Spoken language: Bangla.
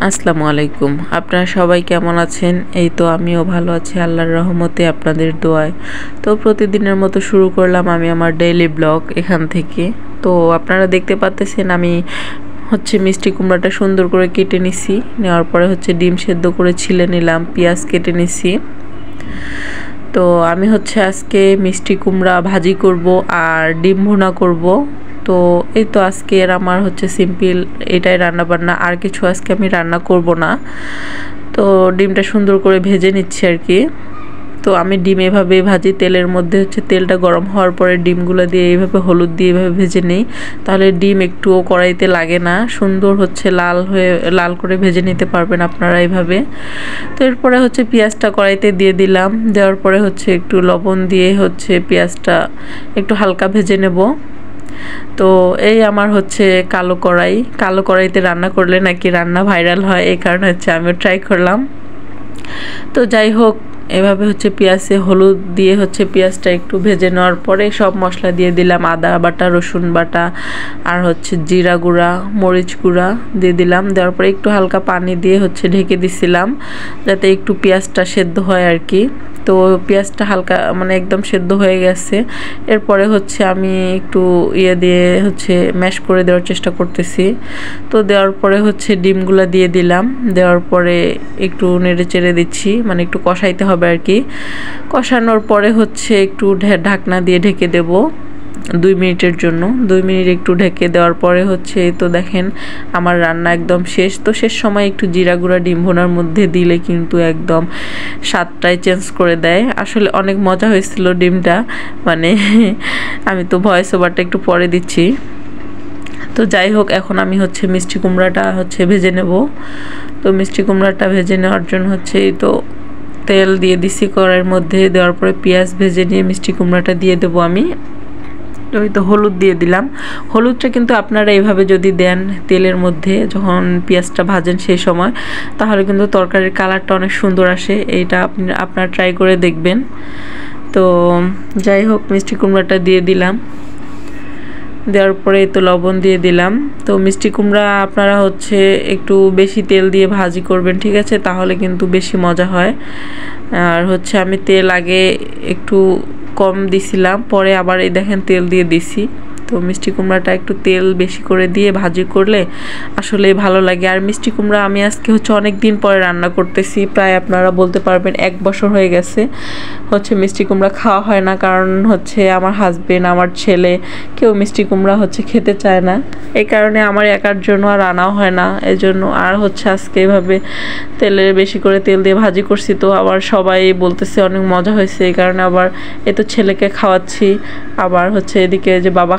আসসালামু আলাইকুম। আপনারা সবাই কেমন আছেন? এই তো আমিও ভালো আছি আল্লাহর রহমতে, আপনাদের দোয়ায়। তো প্রতিদিনের মতো শুরু করলাম আমি আমার ডেইলি ব্লগ এখান থেকে। তো আপনারা দেখতে পাচ্ছেন আমি মিষ্টি কুমড়াটা সুন্দর করে কেটে নিছি। নেওয়ার পরে ডিম সেদ্ধ করে ছিলে নিলাম, পেঁয়াজ কেটে নিছি। তো আমি আজকে মিষ্টি কুমড়া ভাজি করব আর ডিম ভুনা করব। তো এই তো আজকে আমার সিম্পল এটাই রান্না বান্না, আর কিছু আজকে আমি রান্না করব না। তো ডিমটা সুন্দর করে ভেজে নিচ্ছি আর কি। তো আমি ডিম এভাবে ভাজি, তেলের মধ্যে তেলটা গরম হওয়ার পরে ডিমগুলো দিয়ে এইভাবে হলুদ দিয়ে এভাবে ভেজে নেই, তাহলে ডিম একটুও কড়াইতে লাগে না, সুন্দর লাল করে ভেজে নিতে পারবেন আপনারা এইভাবে। তো এরপরে পেঁয়াজটা কড়াইতে দিয়ে দিলাম, দেওয়ার পরে একটু লবণ দিয়ে পেঁয়াজটা একটু হালকা ভেজে নেব। তো এই আমার কালো কড়াইতে রান্না করলে নাকি রান্না ভাইরাল হয়, এই কারণে আমিও ট্রাই করলাম। তো যাই হোক, এভাবে পেঁয়াজে হলুদ দিয়ে পেঁয়াজটা একটু ভেজে নেওয়ার পরে সব মশলা দিয়ে দিলাম, আদা বাটা, রসুন বাটা, আর জিরা গুঁড়া, মরিচ গুঁড়া দিয়ে দিলাম। দেওয়ার পরে একটু হালকা পানি দিয়ে ঢেকে দিছিলাম যাতে একটু পেঁয়াজটা সেদ্ধ হয় আর কি। তো পেঁয়াজটা হালকা একদম সেদ্ধ হয়ে গেছে। এরপরে আমি একটু দিয়ে ম্যাশ করে দেওয়ার চেষ্টা করতেছি। তো দেওয়ার পরে ডিমগুলা দিয়ে দিলাম, দেওয়ার পরে একটু নেড়ে চেড়ে দিচ্ছি, একটু কষাইতে হবে আর কি। কষানোর পরে একটু ঢাকনা দিয়ে ঢেকে দেব 2 মিনিটের জন্য। 2 মিনিট একটু ঢেকে দেওয়ার পরে তো দেখেন আমার রান্না একদম শেষ। তো শেষ সময় একটু জিরা গুঁড়া ডিম ভুনার মধ্যে দিলে কিন্তু একদম স্বাদটাই চেঞ্জ করে দেয়। আসলে অনেক মজা হয়েছিল ডিমটা, আমি তো ভয়েস ওভারটা একটু পরে দিচ্ছি। তো যাই হোক, এখন আমি মিষ্টি কুমড়াটা ভেজে নেব। তো মিষ্টি কুমড়াটা ভেজে নেওয়ার জন্য তো তেল দিয়ে দিছি কড়াইয়ের মধ্যে, দেওয়ার পরে পেঁয়াজ ভেজে নিয়ে মিষ্টি কুমড়াটা দিয়ে দেবো আমি। তো হলুদ দিয়ে দিলাম। হলুদটা কিন্তু আপনারা এইভাবে যদি দেন তেলের মধ্যে যখন পেঁয়াজটা ভাজেন সেই সময়, তাহলে কিন্তু তরকারির কালারটা অনেক সুন্দর আসে। এইটা আপনারা ট্রাই করে দেখবেন। তো যাই হোক, মিষ্টি কুমড়াটা দিয়ে দিলাম, দেওয়ার পরে তো লবণ দিয়ে দিলাম। তো মিষ্টি কুমড়া আপনারা একটু বেশি তেল দিয়ে ভাজি করবেন, ঠিক আছে? তাহলে কিন্তু বেশি মজা হয়। আর আমি তেল আগে একটু কম দিছিলাম, পরে আবার এই দেখেন তেল দিয়ে দিছি। তো মিষ্টি কুমড়াটা একটু তেল বেশি করে দিয়ে ভাজি করলে আসলে ভালো লাগে। আর মিষ্টি কুমড়া আমি আজকে অনেক দিন পরে রান্না করতেছি, প্রায় আপনারা বলতে পারবেন 1 বছর হয়ে গেছে মিষ্টি কুমড়া খাওয়া হয় না, কারণ আমার হাজবেন্ড, আমার ছেলে কেউ মিষ্টি কুমড়া খেতে চায় না। এই কারণে আমার একার জন্য আর আনাও হয় না, এই জন্য। আর আজকে এভাবে বেশি করে তেল দিয়ে ভাজি করছি, তো আবার সবাই বলতেছে অনেক মজা হয়েছে, এই কারণে আবার তো ছেলেকে খাওয়াচ্ছি। আবার এদিকে যে বাবা